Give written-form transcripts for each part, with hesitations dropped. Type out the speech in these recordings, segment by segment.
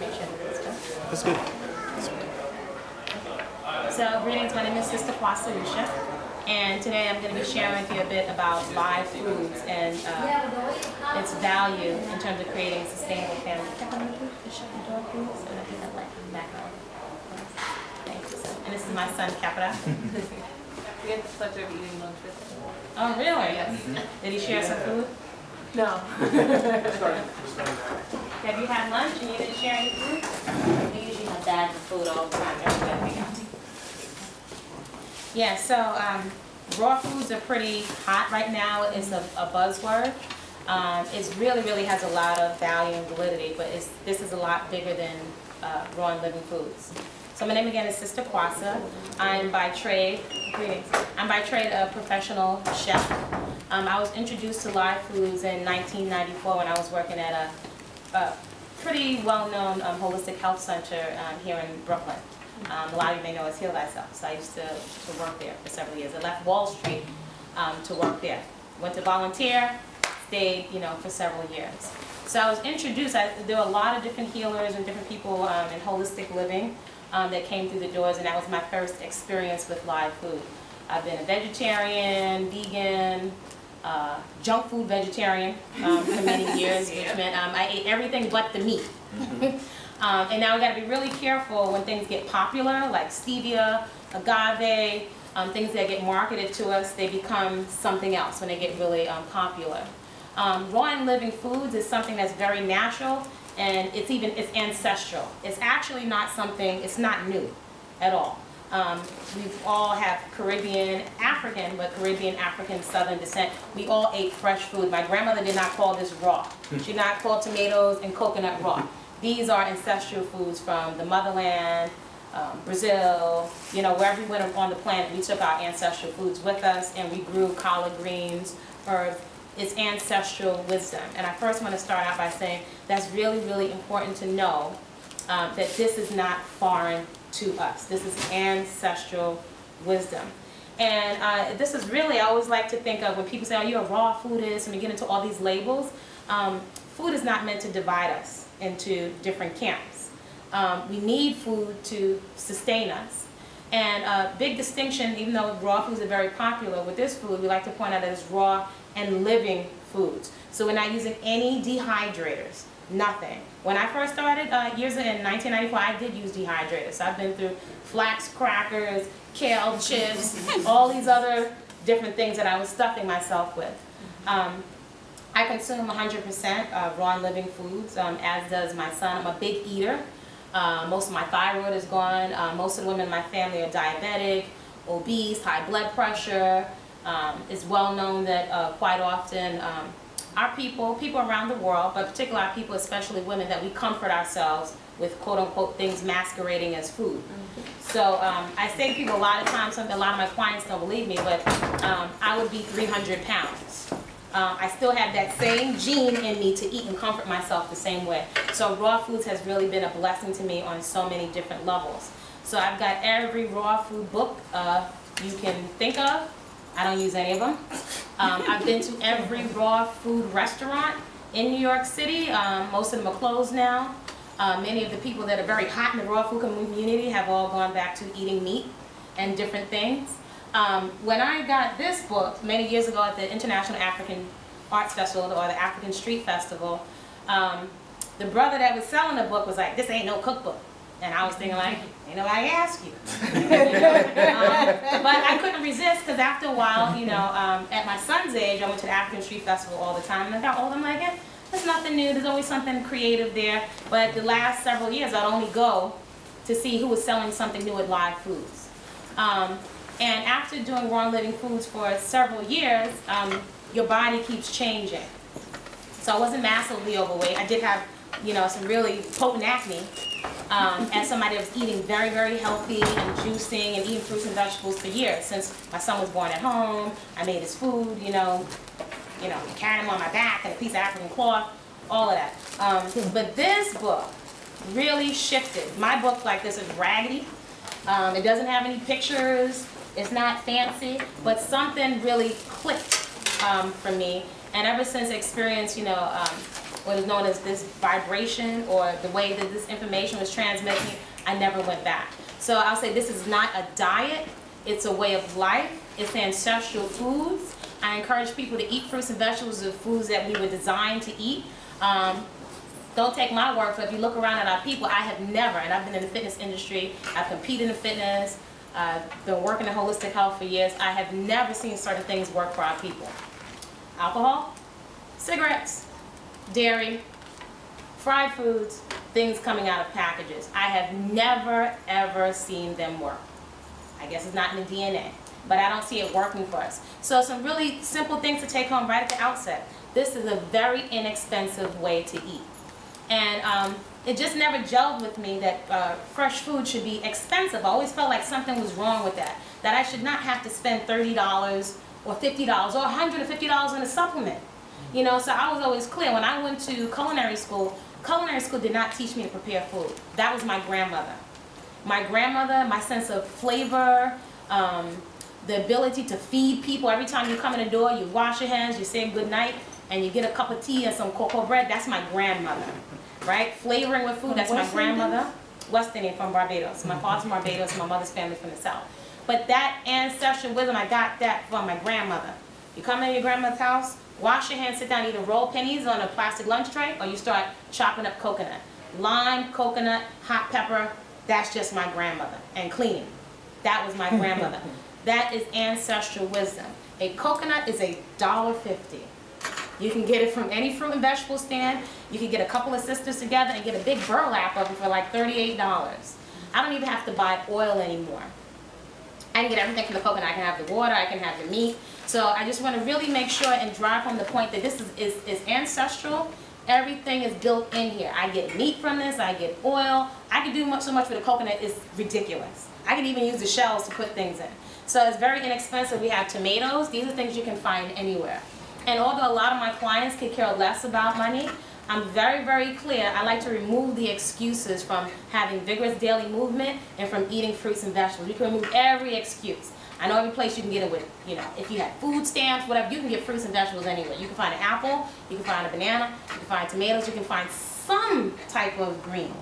information and stuff. That's good. So, greetings, my name is Sister Kwasilusha, and today I'm going to be sharing with you a bit about live foods and its value in terms of creating a sustainable family. Can I shut the door, please? And I think that light in the background. Thank you, sir. And this is my son, Capra. We had the pleasure of eating lunch with him. Oh, really? Yes. Did he share some food? No. Have you had lunch and you didn't share any food? We usually have bags of food all the time. Everybody else. Yeah, so raw foods are pretty hot right now. It's a buzzword. It really has a lot of value and validity, but this is a lot bigger than raw and living foods. So my name again is Sister Kwasa. I'm by trade, greetings. I'm by trade a professional chef. I was introduced to live foods in 1994 when I was working at a pretty well-known holistic health center here in Brooklyn. A lot of you may know as Heal Thyself. So I used to work there for several years. I left Wall Street to work there. Went to volunteer, stayed, for several years. So I was introduced. There were a lot of different healers and different people in holistic living that came through the doors, and that was my first experience with live food. I've been a vegetarian, vegan, junk food vegetarian for many years, which meant I ate everything but the meat. And now we got to be really careful when things get popular, like stevia, agave, things that get marketed to us, they become something else when they get really popular. Raw and living foods is something that's very natural, and it's ancestral. It's actually not something, it's not new at all. We all have Caribbean, African, but Caribbean, African, Southern descent. We all ate fresh food. My grandmother did not call this raw. She did not call tomatoes and coconut raw. These are ancestral foods from the motherland, Brazil, wherever we went on the planet, we took our ancestral foods with us, and we grew collard greens, herbs. It's ancestral wisdom. And I first want to start out by saying that's really important to know that this is not foreign to us. This is ancestral wisdom. And this is really, I always like to think of when people say, oh, you're a raw foodist, and we get into all these labels. Food is not meant to divide us into different camps. We need food to sustain us. And a big distinction, even though raw foods are very popular, with this food, we like to point out that it's raw and living foods. So we're not using any dehydrators, nothing. When I first started years in 1994, I did use dehydrators. So I've been through flax crackers, kale chips, all these other different things that I was stuffing myself with. I consume 100% raw and living foods, as does my son. I'm a big eater. Most of my thyroid is gone. Most of the women in my family are diabetic, obese, high blood pressure. It's well known that quite often our people around the world, but particularly our people, especially women, that we comfort ourselves with quote-unquote things masquerading as food. So I say to people a lot of times, a lot of my clients don't believe me, but I would be 300 pounds. I still have that same gene in me to eat and comfort myself the same way. So raw foods has really been a blessing to me on so many different levels. So I've got every raw food book you can think of. I don't use any of them. I've been to every raw food restaurant in New York City. Most of them are closed now. Many of the people that are very hot in the raw food community have all gone back to eating meat and different things. When I got this book many years ago at the International African Arts Festival, or the African Street Festival, the brother that was selling the book was like, this ain't no cookbook. And I was thinking like, ain't nobody ask you. But I couldn't resist, because after a while, at my son's age, I went to the African Street Festival all the time, and I got older, I'm like, there's nothing new, there's always something creative there. But the last several years, I'd only go to see who was selling something new at live foods. And after doing raw and living foods for several years, your body keeps changing. So I wasn't massively overweight. I did have, some really potent acne. As somebody that was eating very healthy and juicing and eating fruits and vegetables for years. Since my son was born at home, I made his food, carrying him on my back and a piece of African cloth, all of that. But this book really shifted. My book like this is raggedy. It doesn't have any pictures. It's not fancy, but something really clicked for me. And ever since I experienced, what is known as this vibration, or the way that this information was transmitted, I never went back. So I'll say this is not a diet, it's a way of life, it's ancestral foods. I encourage people to eat fruits and vegetables, the foods that we were designed to eat. Don't take my word for it. If you look around at our people, I have never, and I've been in the fitness industry, I've competed in fitness, been working in holistic health for years, I have never seen certain things work for our people. Alcohol, cigarettes, dairy, fried foods, things coming out of packages. I have never ever seen them work. I guess it's not in the DNA, but I don't see it working for us. So some really simple things to take home right at the outset. This is a very inexpensive way to eat. And it just never gelled with me that fresh food should be expensive. I always felt like something was wrong with that. That I should not have to spend $30 or $50 or $150 on a supplement. You know, so I was always clear. When I went to culinary school did not teach me to prepare food. That was my grandmother. My grandmother, my sense of flavor, the ability to feed people. Every time you come in the door, you wash your hands, you say good night, and you get a cup of tea and some cocoa bread. That's my grandmother, right? Flavoring with food, that's my grandmother. West Indian, from Barbados. My father's from Barbados, my mother's family from the South. But that ancestral wisdom, I got that from my grandmother. You come in your grandmother's house, wash your hands, sit down, either roll pennies on a plastic lunch tray, or you start chopping up coconut. Lime, coconut, hot pepper, that's just my grandmother. And cleaning. That was my grandmother. That is ancestral wisdom. A coconut is $1.50. You can get it from any fruit and vegetable stand. You can get a couple of sisters together and get a big burlap of them for like $38. I don't even have to buy oil anymore. I can get everything from the coconut. I can have the water, I can have the meat. So I just want to really make sure and drive home the point that this is ancestral. Everything is built in here. I get meat from this, I get oil. I can do so much with a coconut, it's ridiculous. I can even use the shells to put things in. So it's very inexpensive. We have tomatoes. These are things you can find anywhere. And although a lot of my clients could care less about money, I'm very, very clear. I like to remove the excuses from having vigorous daily movement and from eating fruits and vegetables. You can remove every excuse. I know every place you can get it with, you know, if you have food stamps, whatever, you can get fruits and vegetables anywhere. You can find an apple, you can find a banana, you can find tomatoes, you can find some type of green.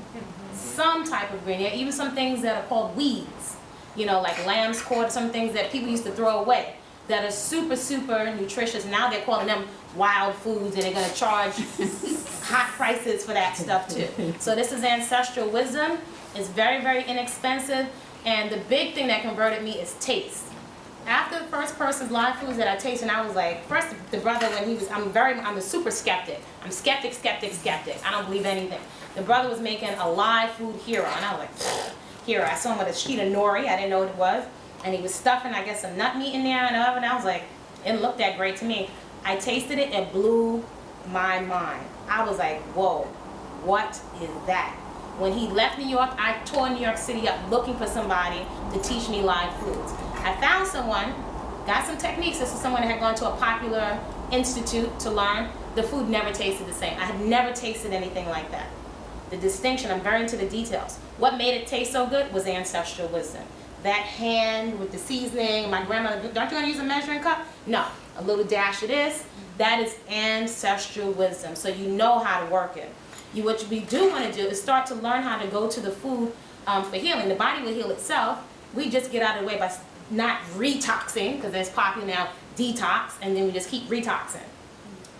Some type of green. There are even some things that are called weeds, you know, like lamb's quarter, some things that people used to throw away that are super, super nutritious. Now they're calling them wild foods, and they're going to charge hot prices for that stuff too. So this is ancestral wisdom. It's very, very inexpensive. And the big thing that converted me is taste. After the first person's live foods that I tasted, I was like, first the brother, when he was, I'm a super skeptic. I'm skeptic. I don't believe anything. The brother was making a live food hero, and I was like, hero. I saw him with a sheet of nori. I didn't know what it was. And he was stuffing, I guess, some nut meat in there and the oven. I was like, it looked that great to me. I tasted it, it blew my mind. I was like, whoa, what is that? When he left New York, I tore New York City up looking for somebody to teach me live foods. I found someone, got some techniques. This is someone that had gone to a popular institute to learn. The food never tasted the same. I had never tasted anything like that. The distinction, I'm very into the details. What made it taste so good was ancestral wisdom. That hand with the seasoning, my grandmother, don't you want to use a measuring cup? No, a little dash of this. That is ancestral wisdom, so you know how to work it. What we do want to do is start to learn how to go to the food for healing. The body will heal itself. We just get out of the way by not retoxing, because there's popular now detox, and then we just keep retoxing.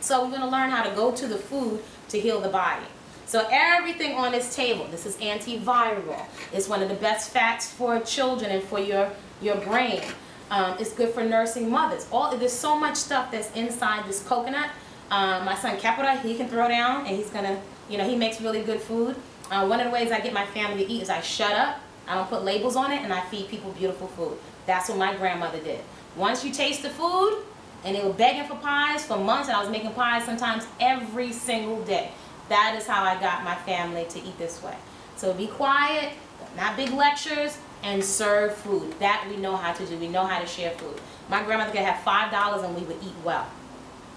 So we're going to learn how to go to the food to heal the body. So everything on this table, this is antiviral. It's one of the best fats for children and for your brain. It's good for nursing mothers. There's so much stuff that's inside this coconut. My son Kepura, he can throw down, and he's gonna, he makes really good food. One of the ways I get my family to eat is I shut up, I don't put labels on it, and I feed people beautiful food. That's what my grandmother did. Once you taste the food, and they were begging for pies for months, and I was making pies sometimes every single day. That is how I got my family to eat this way. So be quiet, not big lectures, and serve food. That we know how to do. We know how to share food. My grandmother could have $5 and we would eat well.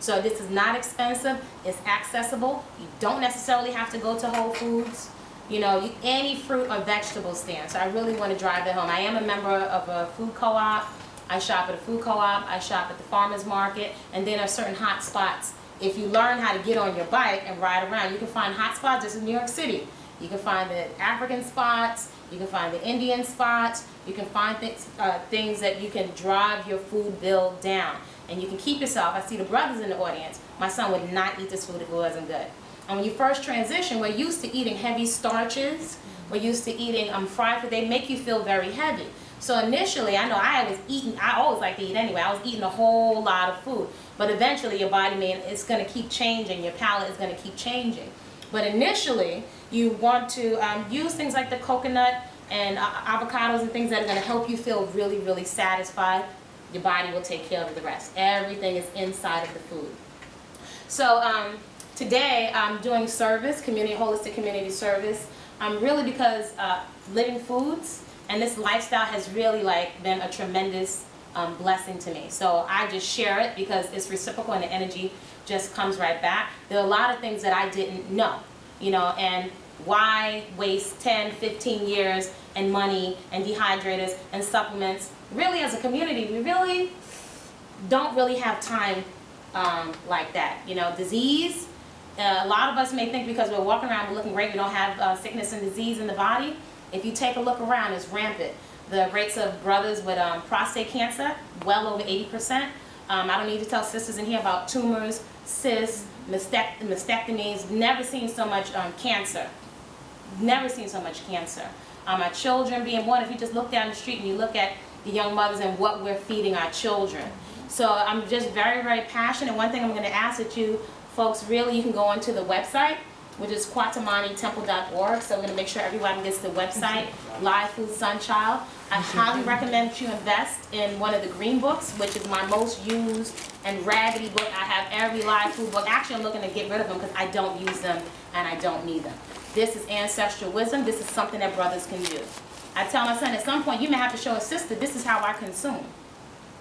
So this is not expensive. It's accessible. You don't necessarily have to go to Whole Foods. Any fruit or vegetable stand. So I really want to drive that home. I am a member of a food co-op. I shop at a food co-op. I shop at the farmer's market. And then there are certain hot spots if you learn how to get on your bike and ride around, you can find hot spots. This is New York City. You can find the African spots, you can find the Indian spots, you can find things that you can drive your food bill down. And you can keep yourself. I see the brothers in the audience. My son would not eat this food if it wasn't good. And when you first transition, we're used to eating heavy starches. We're used to eating fried food. They make you feel very heavy. So initially, I know I always like to eat anyway. I was eating a whole lot of food. But eventually your body, it's going to keep changing. Your palate is going to keep changing. But initially, you want to use things like the coconut and avocados and things that are going to help you feel really, really satisfied. Your body will take care of the rest. Everything is inside of the food. So today I'm doing service, holistic community service. Really because living foods and this lifestyle has really been a tremendous blessing to me. So I just share it because it's reciprocal and the energy just comes right back. There are a lot of things that I didn't know, and why waste 10, 15 years and money and dehydrators and supplements. Really, as a community, we really don't really have time like that. Disease, a lot of us may think because we're walking around, we're looking great, we don't have sickness and disease in the body. If you take a look around, it's rampant. The rates of brothers with prostate cancer, well over 80%. I don't need to tell sisters in here about tumors, cysts, mastectomies. Never seen so much cancer. Never seen so much cancer. Our children being born, if you just look down the street and you look at the young mothers and what we're feeding our children. So I'm just very, very passionate. One thing I'm going to ask that you folks really, you can go onto the website, which is quatamanitemple.org. So I'm going to make sure everyone gets the website, Live Food Sunchild. I highly recommend that you invest in one of the green books, which is my most used and raggedy book. I have every live food book. Actually, I'm looking to get rid of them because I don't use them and I don't need them. This is ancestral wisdom. This is something that brothers can use. I tell my son at some point, you may have to show a sister, this is how I consume.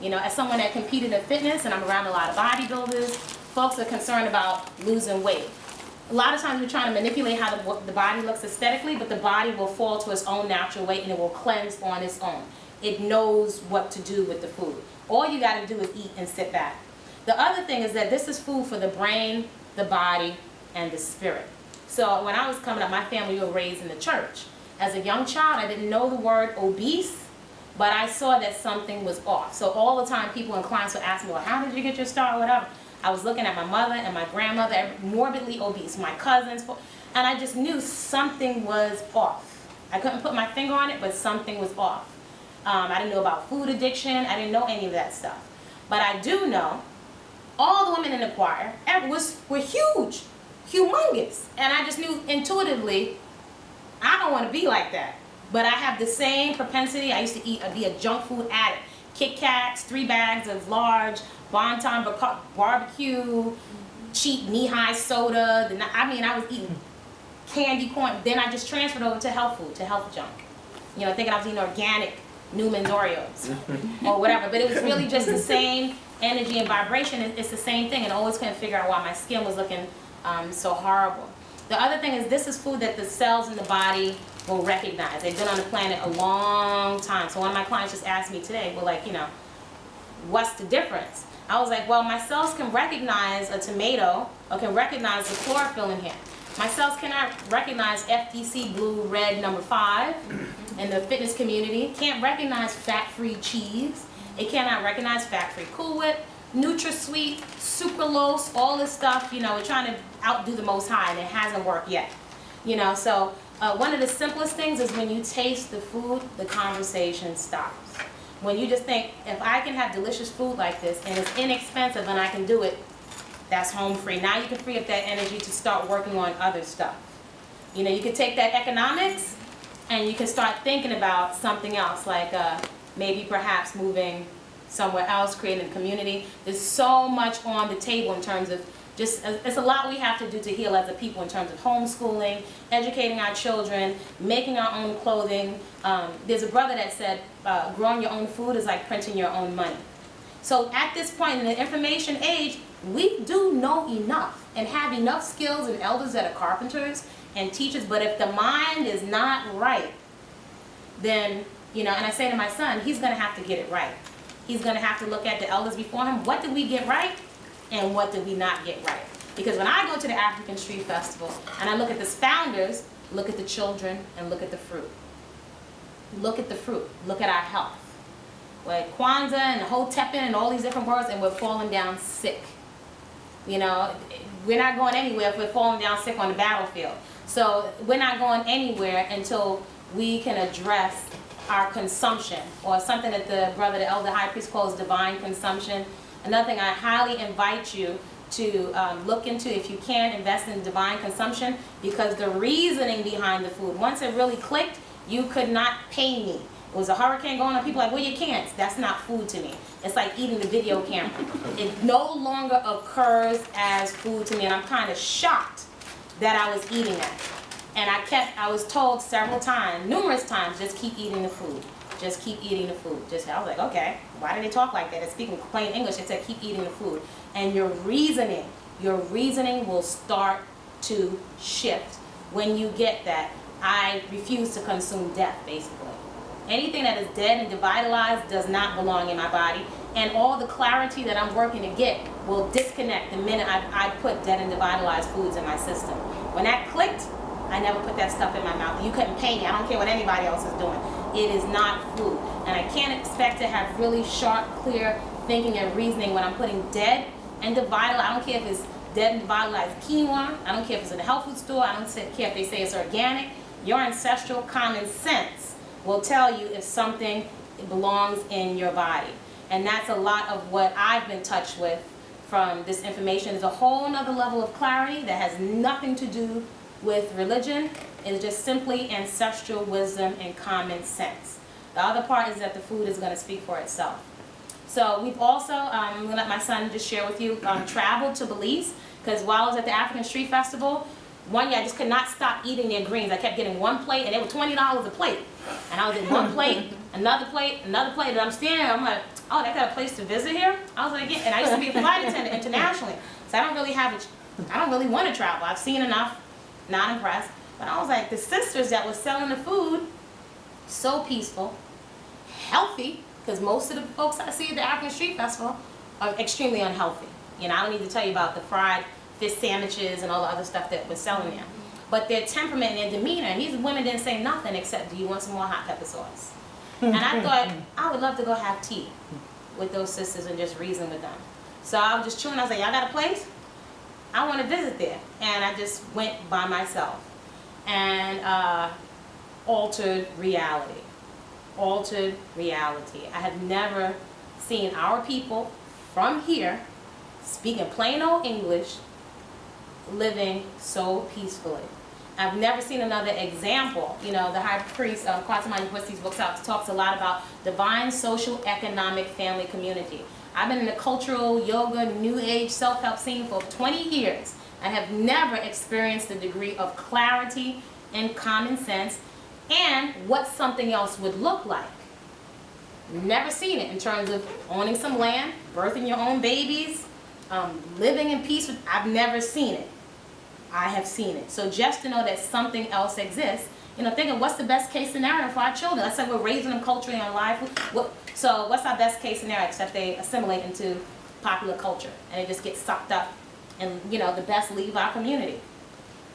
As someone that competed in fitness, and I'm around a lot of bodybuilders, folks are concerned about losing weight. A lot of times we're trying to manipulate how the body looks aesthetically, but the body will fall to its own natural weight and it will cleanse on its own. It knows what to do with the food. All you got to do is eat and sit back. The other thing is that this is food for the brain, the body, and the spirit. So when I was coming up, my family were raised in the church. As a young child, I didn't know the word obese, but I saw that something was off. So all the time people and clients would ask me, well, how did you get your start or whatever? I was looking at my mother and my grandmother, morbidly obese, my cousins, and I just knew something was off. I couldn't put my finger on it, but something was off. I didn't know about food addiction. I didn't know any of that stuff. But I do know all the women in the choir were huge, humongous. And I just knew intuitively, I don't want to be like that. But I have the same propensity. I used to be a junk food addict. Kit Kats, 3 bags of large, Bonton barbecue, cheap knee-high soda. I was eating candy corn. Then I just transferred over to health food, to health junk. Thinking I was eating organic Newman's Oreos or whatever. But it was really just the same energy and vibration. It's the same thing, and I always couldn't figure out why my skin was looking so horrible. The other thing is this is food that the cells in the body will recognize. They've been on the planet a long time. So one of my clients just asked me today, well, what's the difference? I was like, well, my cells can recognize a tomato or can recognize the chlorophyll in here. My cells cannot recognize FDC blue red number 5 in the fitness community. Can't recognize fat-free cheese. It cannot recognize fat-free Cool Whip, NutraSweet, sucralose, all this stuff. We're trying to outdo the Most High, and it hasn't worked yet. So one of the simplest things is when you taste the food, the conversation stops. When you just think, if I can have delicious food like this and it's inexpensive and I can do it, that's home free. Now you can free up that energy to start working on other stuff. You can take that economics and you can start thinking about something else, like maybe perhaps moving somewhere else, creating a community. There's so much on the table in terms of it's a lot we have to do to heal as a people in terms of homeschooling, educating our children, making our own clothing. There's a brother that said growing your own food is like printing your own money. So at this point in the information age, we do know enough and have enough skills and elders that are carpenters and teachers, but if the mind is not right, then, and I say to my son, he's going to have to get it right. He's going to have to look at the elders before him. What did we get right? and what did we not get right. Because when I go to the African Street Festival and I look at the founders, look at the children, and look at the fruit. Look at the fruit. Look at our health. Like Kwanzaa and Hotepin and all these different words, and we're falling down sick. You know, we're not going anywhere if we're falling down sick on the battlefield. So we're not going anywhere until we can address our consumption, or something that the elder high priest calls divine consumption. Another thing I highly invite you to look into, if you can, invest in divine consumption, because the reasoning behind the food, once it really clicked, you could not pay me. It was a hurricane going on, people like, well, you can't. That's not food to me. It's like eating the video camera. It no longer occurs as food to me, and I'm kind of shocked that I was eating that. And I was told several times, numerous times, just keep eating the food. Just keep eating the food. I was like, okay, why do they talk like that? They're speaking plain English. They said keep eating the food. And your reasoning will start to shift. When you get that, I refuse to consume death, basically. Anything that is dead and devitalized does not belong in my body. And all the clarity that I'm working to get will disconnect the minute I put dead and devitalized foods in my system. When that clicked, I never put that stuff in my mouth. You couldn't pay me. I don't care what anybody else is doing. It is not food. And I can't expect to have really sharp, clear thinking and reasoning when I'm putting dead and devitalized. I don't care if it's dead and devitalized quinoa. I don't care if it's in a health food store. I don't care if they say it's organic. Your ancestral common sense will tell you if something belongs in your body. And that's a lot of what I've been touched with from this information. There's a whole nother level of clarity that has nothing to do with religion. It's just simply ancestral wisdom and common sense. The other part is that the food is going to speak for itself. So we've also, I'm going to let my son just share with you, traveled to Belize, because while I was at the African Street Festival, one year I just could not stop eating their greens. I kept getting one plate, and they were $20 a plate. And I was in one plate, another plate, and I'm standing there, I'm like, oh, they got a place to visit here? I was like, yeah. And I used to be a flight attendant internationally, so I don't really want to travel. I've seen enough, not impressed. But I was like, the sisters that were selling the food, so peaceful, healthy, because most of the folks I see at the African Street Festival are extremely unhealthy. You know, I don't need to tell you about the fried fish sandwiches and all the other stuff that was selling there. But their temperament and their demeanor, and these women didn't say nothing except, do you want some more hot pepper sauce? And I thought, I would love to go have tea with those sisters and just reason with them. So I was just chewing, I was like, y'all got a place? I want to visit there. And I just went by myself. And altered reality. Altered reality. I have never seen our people from here speaking plain old English, living so peacefully. I've never seen another example. You know, the high priest, Kwatamani, puts these books out, talks a lot about divine, social, economic, family, community. I've been in the cultural, yoga, new age, self-help scene for 20 years. I have never experienced the degree of clarity and common sense and what something else would look like. Never seen it in terms of owning some land, birthing your own babies, living in peace. I've never seen it. I have seen it. So just to know that something else exists, you know, thinking what's the best case scenario for our children? Let's say we're raising them culturally on life. So what's our best case scenario except they assimilate into popular culture and they just get sucked up and, you know, the best leave our community.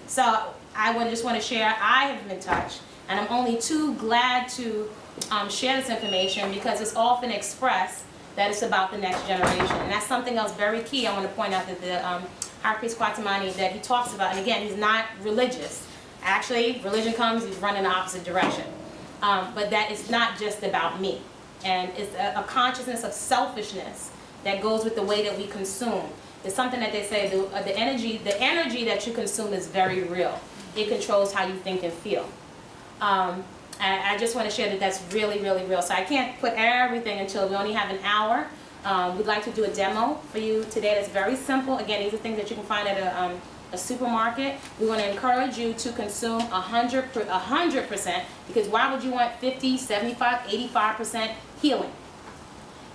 So I just want to share, I have been touched, and I'm only too glad to share this information because it's often expressed that it's about the next generation. And that's something else very key I want to point out that the High Priest Kwatamani, that he talks about, and again, he's not religious. Actually, religion comes, he's running the opposite direction. But that is not just about me. And it's a consciousness of selfishness that goes with the way that we consume. It's something that they say, the energy that you consume is very real. It controls how you think and feel. I just want to share that that's really, really real. So I can't put everything until we only have an hour. We'd like to do a demo for you today that's very simple. Again, these are things that you can find at a supermarket. We want to encourage you to consume 100%, because why would you want 50, 75, 85% healing?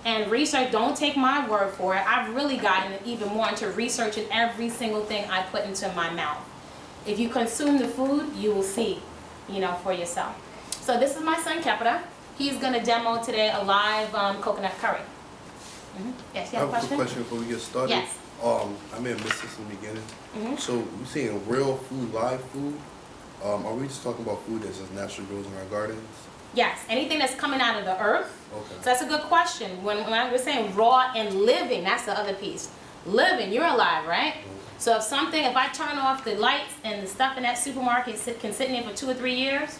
And research, don't take my word for it. I've really gotten even more into researching every single thing I put into my mouth. If you consume the food, you will see, you know, for yourself. So this is my son, Kepida. He's going to demo today a live coconut curry. Yes, you have a question? I have a quick question before we get started. Yes. I may have missed this in the beginning. Mhm. So we're saying real food, live food. Are we just talking about food that just naturally grows in our gardens? Yes, anything that's coming out of the earth. Okay. So that's a good question. When we're saying raw and living, that's the other piece. Living, you're alive, right? So if I turn off the lights and the stuff in that supermarket can sit in there for 2 or 3 years,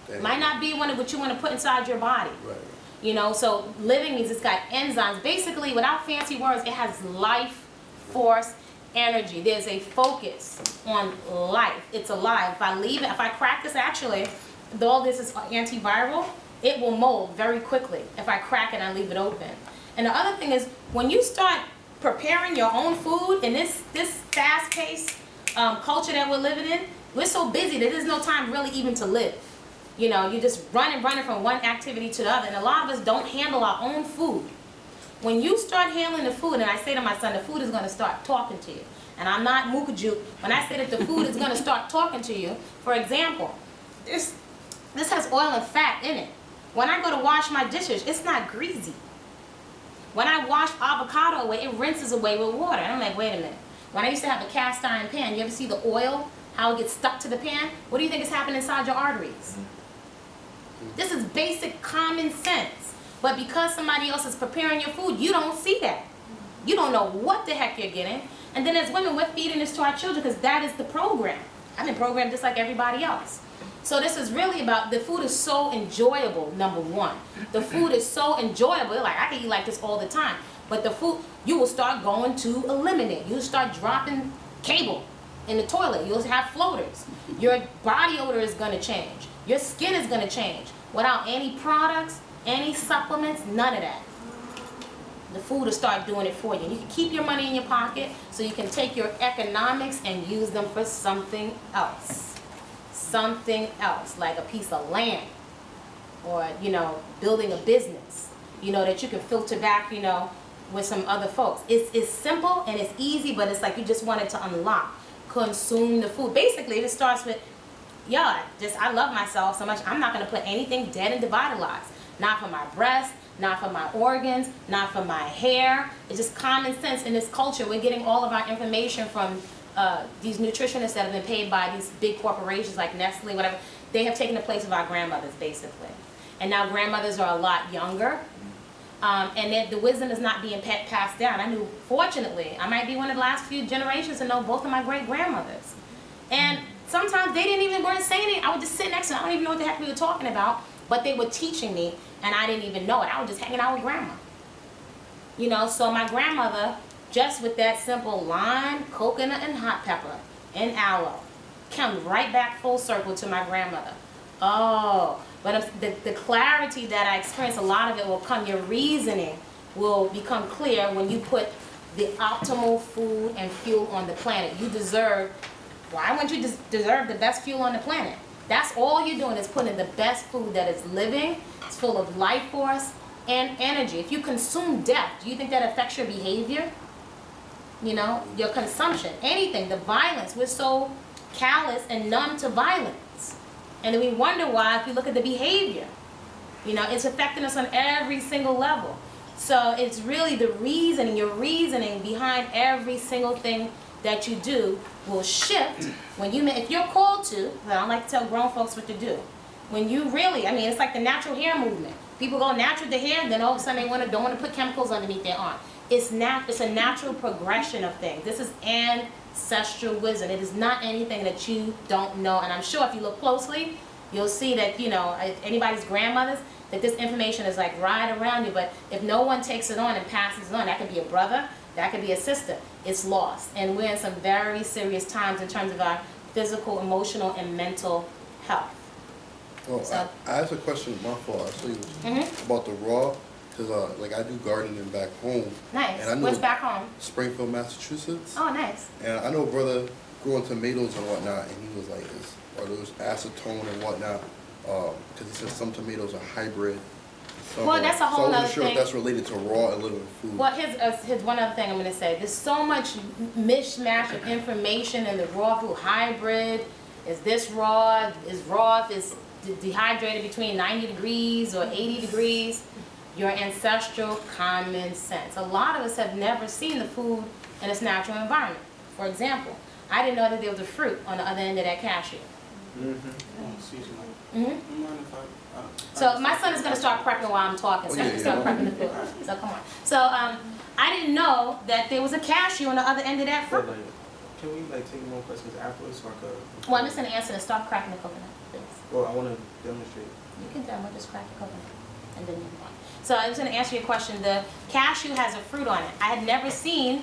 Damn. might not be what you want to put inside your body. Right. You know, so living means it's got enzymes. Basically, without fancy words, it has life, force, energy. There's a focus on life. It's alive. If I crack this actually, though this is antiviral, it will mold very quickly if I crack it and I leave it open. And the other thing is, when you start preparing your own food in this fast-paced culture that we're living in, we're so busy that there's no time really even to live. You know, you're just running from one activity to the other, and a lot of us don't handle our own food. When you start handling the food, and I say to my son, the food is going to start talking to you. And I'm not mukaju. When I say that the food is going to start talking to you, for example, this has oil and fat in it. When I go to wash my dishes, it's not greasy. When I wash avocado away, it rinses away with water. And I'm like, wait a minute. When I used to have a cast iron pan, you ever see the oil, how it gets stuck to the pan? What do you think is happening inside your arteries? This is basic common sense. But because somebody else is preparing your food, you don't see that. You don't know what the heck you're getting. And then as women, we're feeding this to our children because that is the program. I've been programmed just like everybody else. So this is really about, the food is so enjoyable, number one. The food is so enjoyable. Like, I can eat like this all the time. But the food, you will start going to eliminate. You'll start dropping cable in the toilet. You'll have floaters. Your body odor is going to change. Your skin is going to change. Without any products, any supplements, none of that. The food will start doing it for you. You can keep your money in your pocket so you can take your economics and use them for something else. Something else, like a piece of land or, you know, building a business, you know, that you can filter back, you know, with some other folks. It's simple and it's easy, but it's like you just wanted to unlock, consume the food. Basically, it starts with, yeah, I love myself so much, I'm not going to put anything dead and devitalized. Not for my breasts, not for my organs, not for my hair. It's just common sense in this culture. We're getting all of our information from these nutritionists that have been paid by these big corporations like Nestle, whatever. They have taken the place of our grandmothers, basically. And now grandmothers are a lot younger. And the wisdom is not being passed down. I knew, fortunately, I might be one of the last few generations to know both of my great-grandmothers. And sometimes they weren't saying anything. I would just sit next to them. I don't even know what the heck we were talking about. But they were teaching me, and I didn't even know it. I was just hanging out with grandma. You know, so my grandmother, just with that simple lime, coconut, and hot pepper, and aloe, come right back full circle to my grandmother. Oh, but the clarity that I experience, a lot of it will come, your reasoning will become clear when you put the optimal food and fuel on the planet. You deserve, why wouldn't you deserve the best fuel on the planet? That's all you're doing is putting the best food that is living, it's full of life force and energy. If you consume death, do you think that affects your behavior? You know, your consumption, anything, the violence. We're so callous and numb to violence. And then we wonder why if you look at the behavior. You know, it's affecting us on every single level. So it's really the reasoning, your reasoning behind every single thing that you do will shift when if you're called to, I don't like to tell grown folks what to do. When you really, I mean, it's like the natural hair movement. People go natural to hair, then all of a sudden they don't want to put chemicals underneath their arm. It's a natural progression of things. This is ancestral wisdom. It is not anything that you don't know. And I'm sure if you look closely, you'll see that, you know, if anybody's grandmothers, that this information is like right around you. But if no one takes it on and passes it on, that could be a brother, that could be a sister. It's lost. And we're in some very serious times in terms of our physical, emotional, and mental health. Well, So, I asked a question, my fault, actually, about the raw, because like I do gardening back home. Nice. And I know Where's back home? Springfield, Massachusetts. Oh, nice. And I know a brother growing tomatoes and whatnot, and he was like, are those acetone and whatnot? Because he said some tomatoes are hybrid. Well, that's a whole so I other wasn't sure thing. if that's related to raw and living food. Well, here's one other thing I'm going to say. There's so much mishmash of information in the raw food. Hybrid, is this raw? Is raw if it's dehydrated between 90 degrees or 80 degrees? Your ancestral common sense. A lot of us have never seen the food in its natural environment. For example, I didn't know that there was a fruit on the other end of that cashew. So my son is going to start prepping while I'm talking, so he can start prepping the food. So come on. So I didn't know that there was a cashew on the other end of that fruit. Can we take more questions afterwards? Well, I'm just going to answer and start cracking the coconut, please. Well, I want to demonstrate. You can demo, just crack the coconut, and then move on. So I was going to answer your question. The cashew has a fruit on it. I had never seen,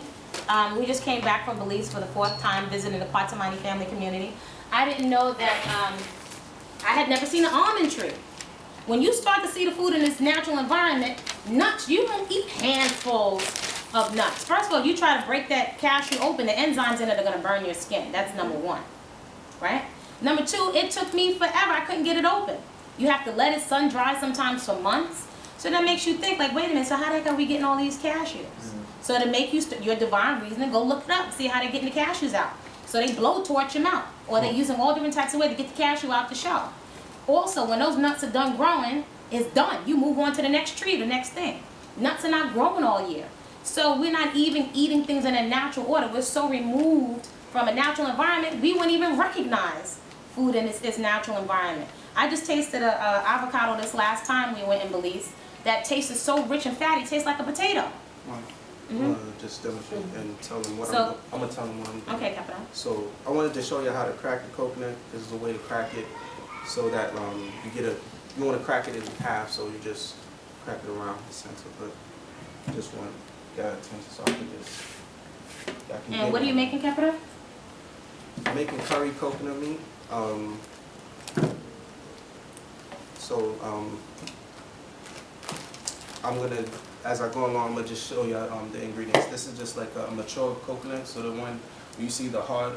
we just came back from Belize for the 4th time visiting the Kwatamani family community. I didn't know that, I had never seen an almond tree. When you start to see the food in its natural environment, nuts, you don't eat handfuls of nuts. First of all, you try to break that cashew open, the enzymes in it are going to burn your skin. That's number 1, right? Number 2, it took me forever. I couldn't get it open. You have to let it sun dry sometimes for months. So that makes you think, like, wait a minute, so how the heck are we getting all these cashews? So to make you, your divine reasoning, go look it up, see how they're getting the cashews out. So they blow torch them out, or they're using all different types of ways to get the cashew out the shell. Also, when those nuts are done growing, it's done. You move on to the next tree, the next thing. Nuts are not growing all year. So we're not even eating things in a natural order. We're so removed from a natural environment, we wouldn't even recognize food in its natural environment. I just tasted an avocado this last time we went in Belize that tasted so rich and fatty, it tastes like a potato. I want to just demonstrate and tell them what I'm going to tell them what I'm doing. Okay, Captain. So I wanted to show you how to crack a coconut. This is a way to crack it so that you want to crack it in half, so you just crack it around the center. But just want your attention so I can just... And what are you making, Captain? I'm making curry coconut meat. I'm gonna, as I go along, I'm gonna just show you the ingredients. This is just like a mature coconut, so the one you see the hard,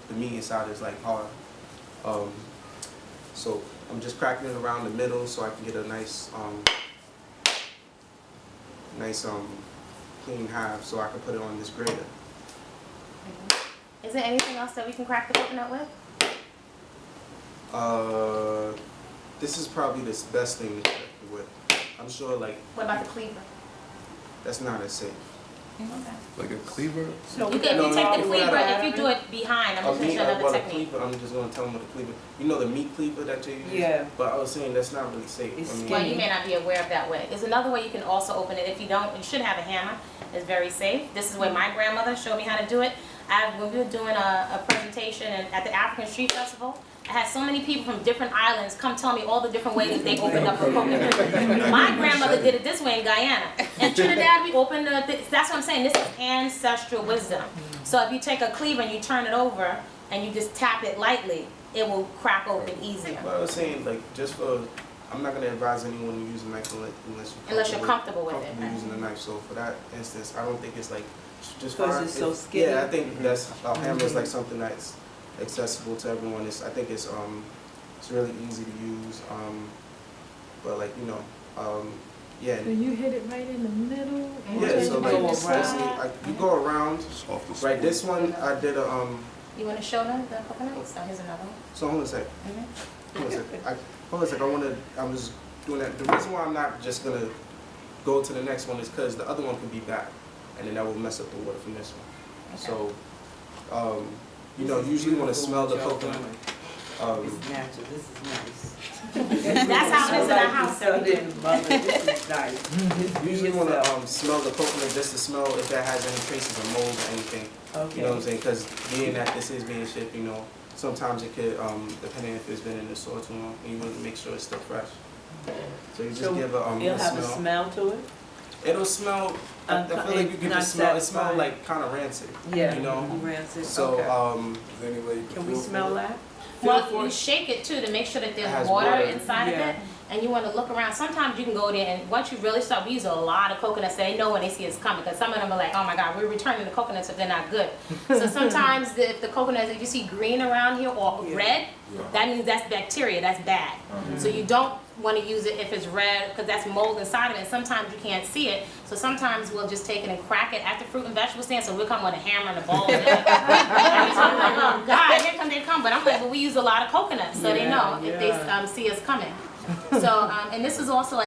the meat inside is like hard. So I'm just cracking it around the middle so I can get a nice, clean half, so I can put it on this grater. Is there anything else that we can crack the coconut with? This is probably the best thing to crack it with. I'm sure, like... What about the cleaver? That's not as safe. Okay. Like a cleaver? So if you take the cleaver, if you do it behind, I'm going to teach you another technique. I'm just going to tell them what the cleaver... You know the meat cleaver that you use? Yeah. But I was saying that's not really safe. Well, you may not be aware of that way. There's another way you can also open it. If you don't, you should have a hammer. It's very safe. This is where my grandmother showed me how to do it. When we were doing a presentation at the African Street Festival, I had so many people from different islands come tell me all the different ways that they opened up a coconut. My grandmother did it this way in Guyana. In Trinidad, we opened that's what I'm saying, this is ancestral wisdom. So if you take a cleaver and you turn it over and you just tap it lightly, it will crack open easier. But I was saying, like, just for... I'm not going to advise anyone to use a knife unless you're comfortable with it. Using a knife. So for that instance, I don't think it's like... Just because it's so skinny. Yeah, I think that's a hammer is like something that's accessible to everyone. I think it's really easy to use. But like yeah. So you hit it right in the middle. And Yeah, so like you you go around. Right, this one I did a You want to show them the coconut? So here's another one. So hold on a sec. Hold on a sec. I was doing that. The reason why I'm not just gonna go to the next one is because the other one could be bad, and then that will mess up the water from this one. Okay. So, you know, you usually want to smell the coconut. It's natural. This is nice. That's how it is in our house. This is nice. You usually want to smell the coconut just to smell if that has any traces of mold or anything. Okay. You know what I'm saying? Because being that this is being shipped, you know, sometimes it could, depending if it's been in the store too long, you want to make sure it's still fresh. So you just give a it'll have smell. a smell to it? It'll smell, I feel like you can just smell, it smells like kind of rancid. Yeah, you know? rancid. So, okay. Can we smell that? Well, you shake it too to make sure that there's water inside of it, and you want to look around. Sometimes you can go there, and once you really start, we use a lot of coconuts. So they know when they see us coming, because some of them are like, oh my God, we're returning the coconuts if they're not good. So sometimes if the coconuts, if you see green around here or red, that means that's bacteria, that's bad. So you don't want to use it if it's red, because that's mold inside of it. And sometimes you can't see it, so sometimes we'll just take it and crack it at the fruit and vegetable stand. So we'll come with a hammer and a ball. And every time I'm like, oh God, here come they come. But I'm like, well, we use a lot of coconuts, so they know if they see us coming. So, and this is also